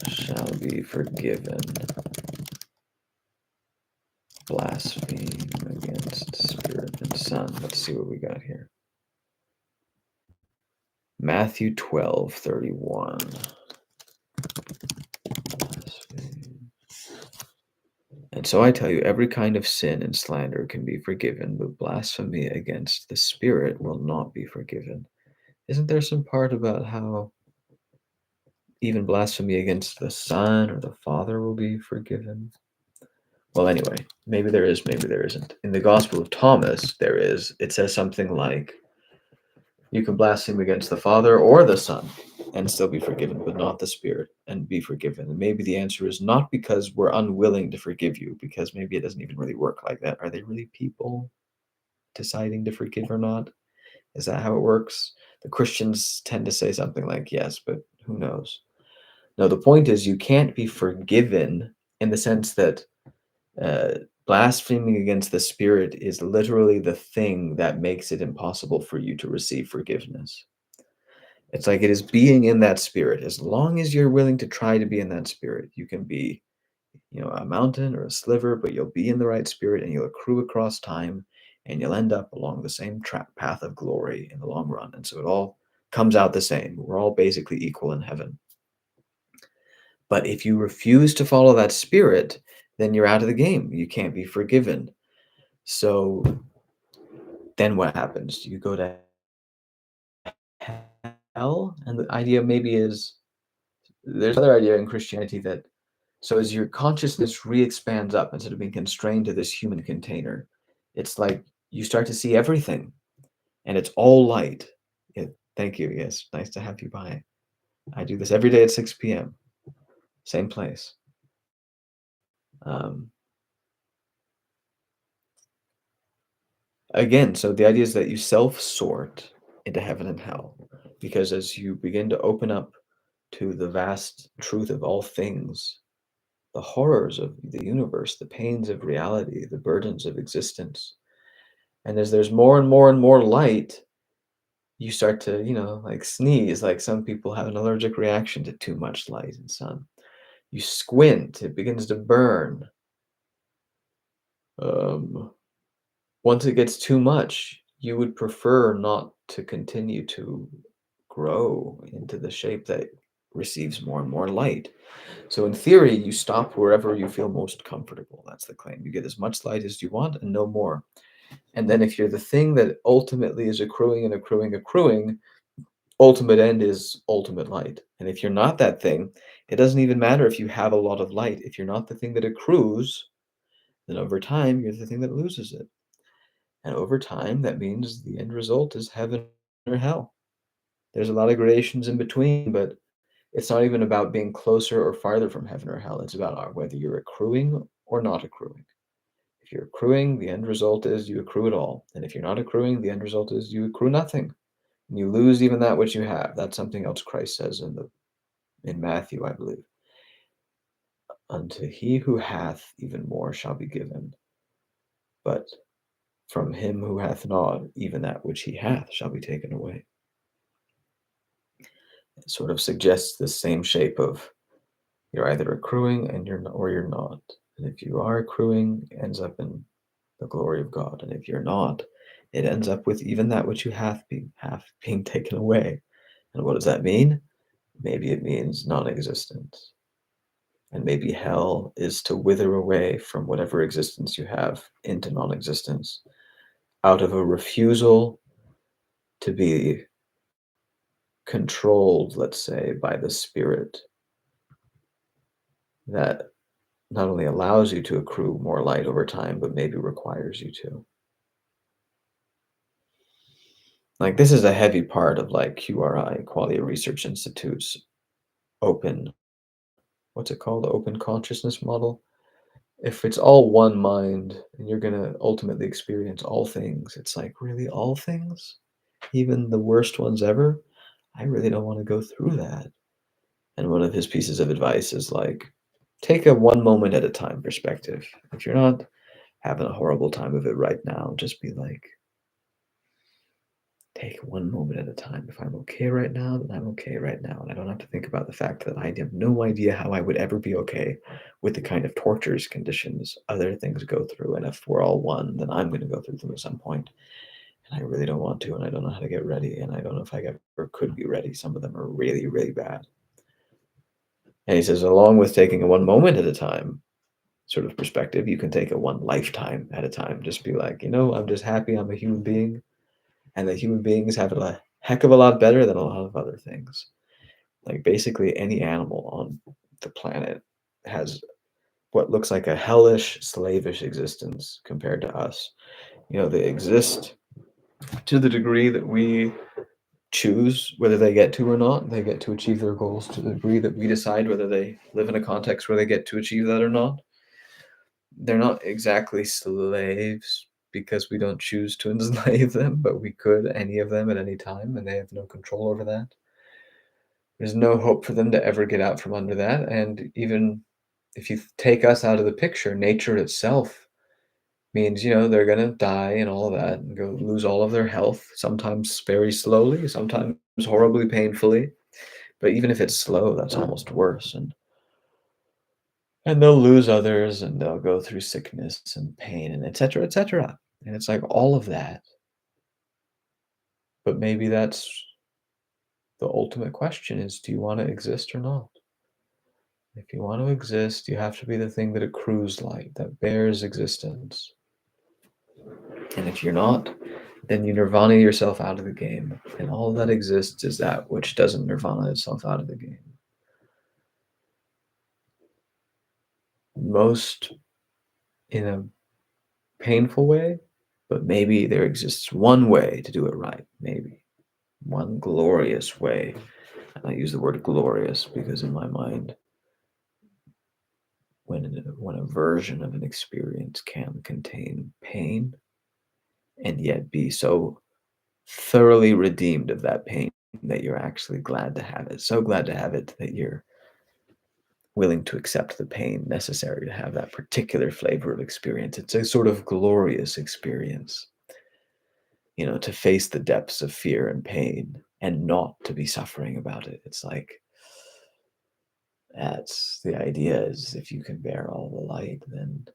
shall be forgiven blaspheme against Spirit and Son. Let's see what we got here. Matthew 12:31. And so I tell you, every kind of sin and slander can be forgiven, but blasphemy against the Spirit will not be forgiven. Isn't there some part about how even blasphemy against the Son or the Father will be forgiven? Well, anyway, maybe there is, maybe there isn't. In the Gospel of Thomas, there is. It says something like, you can blaspheme against the Father or the Son and still be forgiven, but not the Spirit and be forgiven. And maybe the answer is not because we're unwilling to forgive you, because maybe it doesn't even really work like that. Are they really people deciding to forgive or not? Is that how it works? The Christians tend to say something like yes, but who knows? No, the point is you can't be forgiven in the sense that uh, blaspheming against the Spirit is literally the thing that makes it impossible for you to receive forgiveness. It's like it is being in that spirit. As long as you're willing to try to be in that spirit, you can be, a mountain or a sliver, but you'll be in the right spirit and you'll accrue across time and you'll end up along the same path of glory in the long run. And so it all comes out the same. We're all basically equal in heaven. But if you refuse to follow that spirit, then you're out of the game. You can't be forgiven. So then what happens? You go to hell? And the idea maybe is there's another idea in Christianity that so as your consciousness re-expands up instead of being constrained to this human container, it's like you start to see everything and it's all light. Yeah, thank you. Yes, nice to have you by. I do this every day at 6 p.m. Same place. Um, Again, so the idea is that you self-sort into heaven and hell, because as you begin to open up to the vast truth of all things, the horrors of the universe, the pains of reality, the burdens of existence, and as there's more and more and more light, you start to, like sneeze, like some people have an allergic reaction to too much light and sun. You squint, it begins to burn. Um, Once it gets too much, you would prefer not to continue to grow into the shape that receives more and more light. So in theory, you stop wherever you feel most comfortable. That's the claim. You get as much light as you want and no more. And then if you're the thing that ultimately is accruing and accruing, ultimate end is ultimate light. And if you're not that thing, it doesn't even matter if you have a lot of light. If you're not the thing that accrues, then over time, you're the thing that loses it. And over time, that means the end result is heaven or hell. There's a lot of gradations in between, but it's not even about being closer or farther from heaven or hell. It's about whether you're accruing or not accruing. If you're accruing, the end result is you accrue it all. And if you're not accruing, the end result is you accrue nothing. And you lose even that which you have. That's something else Christ says in Matthew, I believe. Unto he who hath, even more shall be given. But from him who hath not, even that which he hath shall be taken away. It sort of suggests the same shape of you're either accruing and you're not, or you're not. And if you are accruing, it ends up in the glory of God. And if you're not, it ends up with even that which you have being taken away. And what does that mean? Maybe it means non-existence. And maybe hell is to wither away from whatever existence you have into non-existence out of a refusal to be controlled, let's say, by the spirit that not only allows you to accrue more light over time, but maybe requires you to. Like, this is a heavy part of like QRI, Quality Research Institute's open, what's it called? Open consciousness model. If it's all one mind and you're going to ultimately experience all things, it's like, really, all things? Even the worst ones ever? I really don't want to go through that. And one of his pieces of advice is like, take a one moment at a time perspective. If you're not having a horrible time of it right now, just be like, take one moment at a time. If I'm okay right now, then I'm okay right now. And I don't have to think about the fact that I have no idea how I would ever be okay with the kind of tortures conditions other things go through. And if we're all one, then I'm going to go through them at some point. And I really don't want to. And I don't know how to get ready. And I don't know if I ever could be ready. Some of them are really, really bad. And he says, along with taking a one moment at a time sort of perspective, you can take a one lifetime at a time. Just be like, I'm just happy I'm a human being, and that human beings have it a heck of a lot better than a lot of other things. Like, basically, any animal on the planet has what looks like a hellish, slavish existence compared to us. They exist to the degree that we choose whether they get to or not. They get to achieve their goals to the degree that we decide whether they live in a context where they get to achieve that or not. They're not exactly slaves because we don't choose to enslave them, but we could, any of them, at any time, and they have no control over that. There's no hope for them to ever get out from under that. And even if you take us out of the picture, nature itself means, they're going to die and all of that and go lose all of their health, sometimes very slowly, sometimes horribly painfully. But even if it's slow, that's almost worse. And they'll lose others and they'll go through sickness and pain and et cetera, et cetera. And it's like all of that. But maybe that's the ultimate question is, do you want to exist or not? If you want to exist, you have to be the thing that accrues light, that bears existence. And if you're not, then you nirvana yourself out of the game. And all that exists is that which doesn't nirvana itself out of the game. Most in a painful way, but maybe there exists one way to do it right. Maybe one glorious way. And I use the word glorious because in my mind, when a version of an experience can contain pain and yet be so thoroughly redeemed of that pain that you're actually glad to have it, so glad to have it that you're willing to accept the pain necessary to have that particular flavor of experience. It's a sort of glorious experience, to face the depths of fear and pain and not to be suffering about it. It's like, that's the idea, is if you can bear all the light, then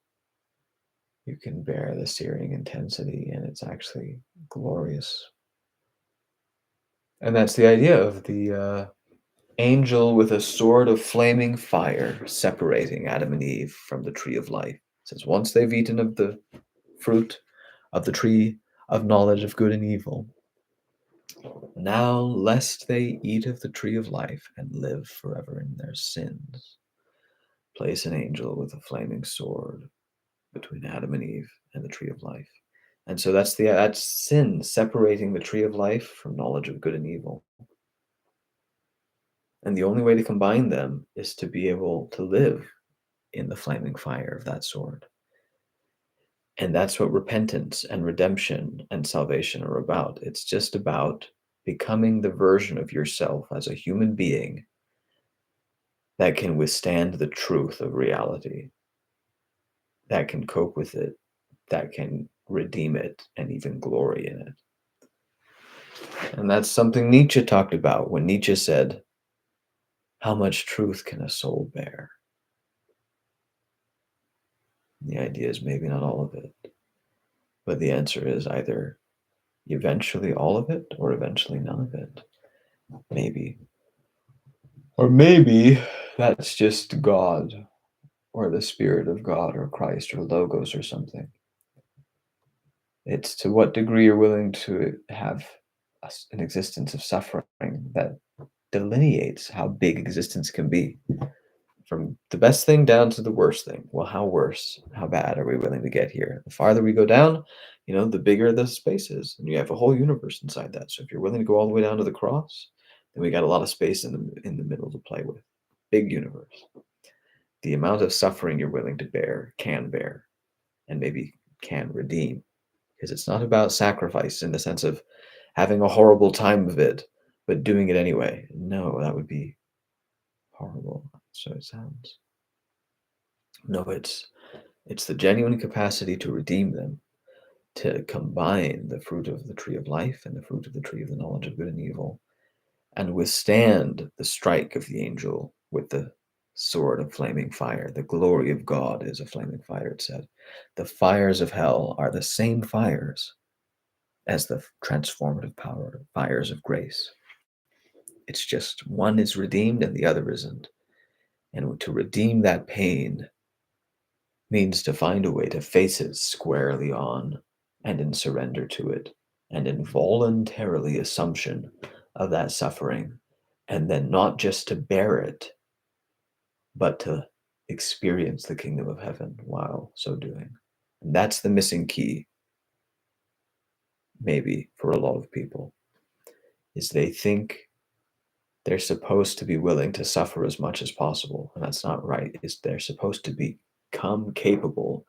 you can bear the searing intensity, and it's actually glorious. And that's the idea of the angel with a sword of flaming fire separating Adam and Eve from the tree of life. It says, once they've eaten of the fruit of the tree of knowledge of good and evil, now lest they eat of the tree of life and live forever in their sins, place an angel with a flaming sword between Adam and Eve and the tree of life. And so that's sin, separating the tree of life from knowledge of good and evil. And the only way to combine them is to be able to live in the flaming fire of that sword. And that's what repentance and redemption and salvation are about. It's just about becoming the version of yourself as a human being that can withstand the truth of reality, that can cope with it, that can redeem it, and even glory in it. And that's something Nietzsche talked about when Nietzsche said, How much truth can a soul bear? The idea is maybe not all of it, but the answer is either eventually all of it or eventually none of it. Maybe. Or maybe that's just God or the Spirit of God or Christ or Logos or something. It's to what degree you're willing to have an existence of suffering that delineates how big existence can be. From the best thing down to the worst thing. Well, how worse? How bad are we willing to get here? The farther we go down, the bigger the space is. And you have a whole universe inside that. So if you're willing to go all the way down to the cross, then we got a lot of space in the middle to play with. Big universe. The amount of suffering you're willing to bear, and maybe can redeem. Because it's not about sacrifice in the sense of having a horrible time of it, but doing it anyway. No, that would be horrible. So it sounds. No, it's the genuine capacity to redeem them, to combine the fruit of the tree of life and the fruit of the tree of the knowledge of good and evil, and withstand the strike of the angel with the sword of flaming fire. The glory of God is a flaming fire, it said. The fires of hell are the same fires as the transformative power fires of grace. It's just one is redeemed and the other isn't. And to redeem that pain means to find a way to face it squarely on and in surrender to it and involuntarily assumption of that suffering, and then not just to bear it, but to experience the kingdom of heaven while so doing. And that's the missing key, maybe, for a lot of people, is they think they're supposed to be willing to suffer as much as possible, and that's not right. Is they're supposed to become capable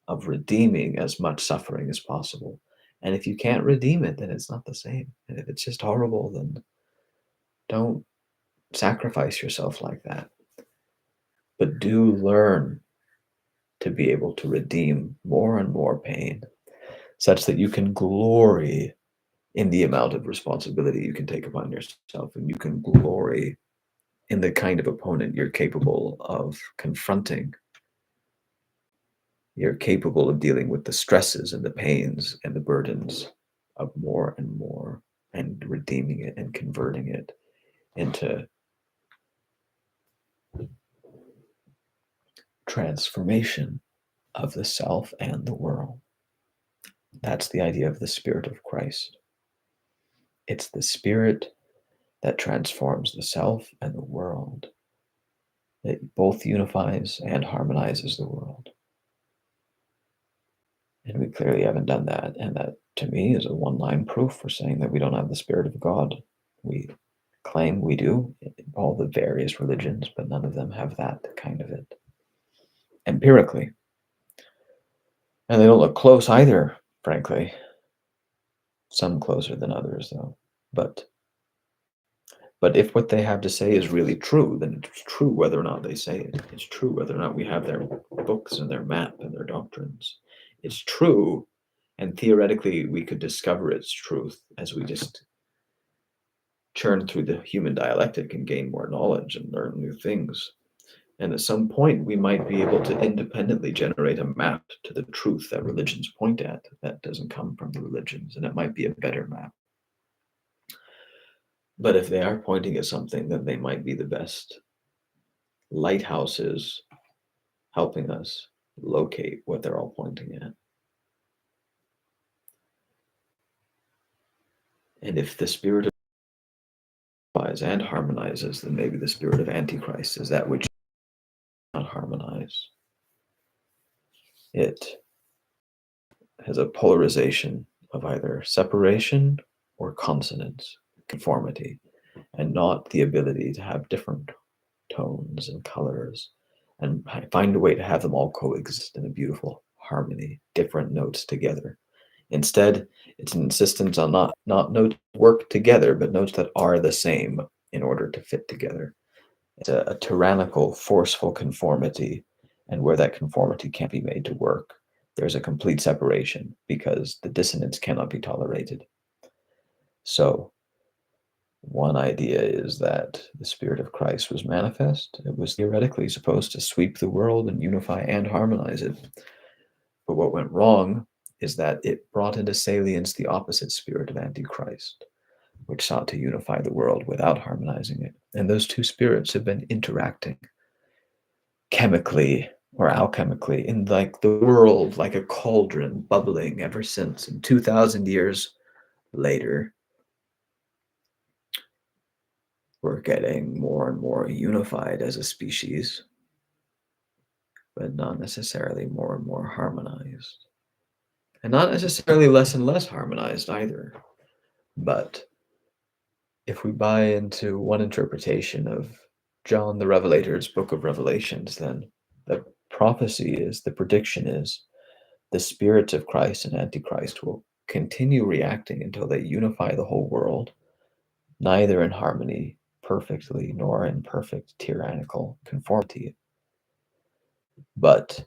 of redeeming as much suffering as possible. And if you can't redeem it, then it's not the same. And if it's just horrible, then don't sacrifice yourself like that. But do learn to be able to redeem more and more pain such that you can glory in the amount of responsibility you can take upon yourself, and you can glory in the kind of opponent you're capable of confronting. You're capable of dealing with the stresses and the pains and the burdens of more and more, and redeeming it and converting it into transformation of the self and the world. That's the idea of the Spirit of Christ. It's the Spirit that transforms the self and the world. It both unifies and harmonizes the world. And we clearly haven't done that. And that, to me, is a one-line proof for saying that we don't have the Spirit of God. We claim we do in all the various religions, but none of them have that kind of it. Empirically. And they don't look close either, frankly. Some closer than others, though. But if what they have to say is really true, then it's true whether or not they say it. It's true whether or not we have their books and their map and their doctrines. It's true, and theoretically we could discover its truth as we just churn through the human dialectic and gain more knowledge and learn new things. And at some point, we might be able to independently generate a map to the truth that religions point at that doesn't come from the religions, and it might be a better map. But if they are pointing at something, then they might be the best lighthouses helping us locate what they're all pointing at. And if the spirit of and harmonizes, then maybe the spirit of Antichrist is that which does not harmonize. It has a polarization of either separation or consonance, conformity, and not the ability to have different tones and colors and find a way to have them all coexist in a beautiful harmony, different notes together. Instead, it's an insistence on not notes work together, but notes that are the same in order to fit together. It's a tyrannical, forceful conformity, and where that conformity can't be made to work, there's a complete separation because the dissonance cannot be tolerated. So One idea is that the Spirit of Christ was manifest. It was theoretically supposed to sweep the world and unify and harmonize it. But what went wrong is that it brought into salience the opposite spirit of Antichrist, which sought to unify the world without harmonizing it. And those two spirits have been interacting chemically or alchemically in like the world, like a cauldron bubbling ever since. And 2,000 years later, we're getting more and more unified as a species, but not necessarily more and more harmonized. And not necessarily less and less harmonized either. But if we buy into one interpretation of John the Revelator's book of Revelations, then the prophecy is, the prediction is, the spirits of Christ and Antichrist will continue reacting until they unify the whole world, neither in harmony perfectly nor in perfect tyrannical conformity. But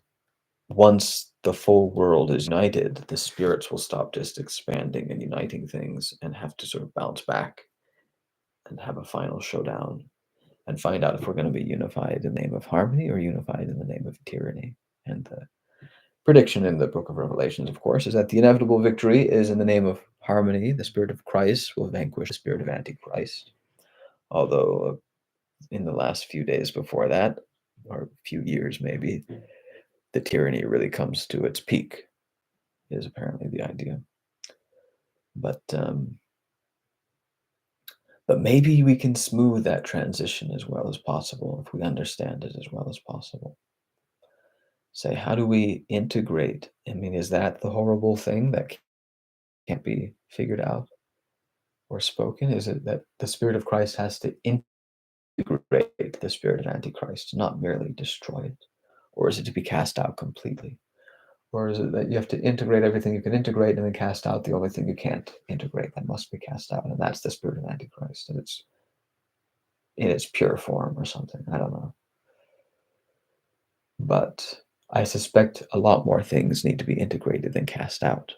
once the full world is united, the spirits will stop just expanding and uniting things and have to sort of bounce back and have a final showdown and find out if we're going to be unified in the name of harmony or unified in the name of tyranny. And the prediction in the book of Revelations, of course, is that the inevitable victory is in the name of harmony. The Spirit of Christ will vanquish the spirit of Antichrist. Although in the last few days before that, or a few years maybe, the tyranny really comes to its peak, is apparently the idea. But maybe we can smooth that transition as well as possible if we understand it as well as possible. Say, how do we integrate? I mean, is that the horrible thing that can't be figured out or spoken? Is it that the Spirit of Christ has to integrate the spirit of Antichrist, not merely destroy it? Or is it to be cast out completely? Or is it that you have to integrate everything you can integrate and then cast out the only thing you can't integrate that must be cast out? And that's the spirit of Antichrist. And it's in its pure form or something. I don't know. But I suspect a lot more things need to be integrated than cast out.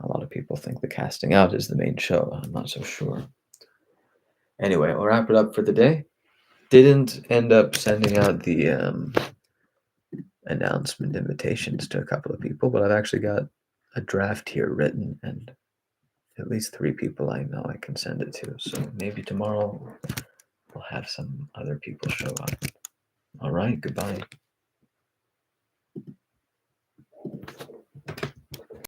A lot of people think the casting out is the main show. I'm not so sure. Anyway, I'll wrap it up for the day. Didn't end up sending out the announcement invitations to a couple of people, but I've actually got a draft here written, and at least 3 people I know I can send it to. So maybe tomorrow we'll have some other people show up. All right, goodbye.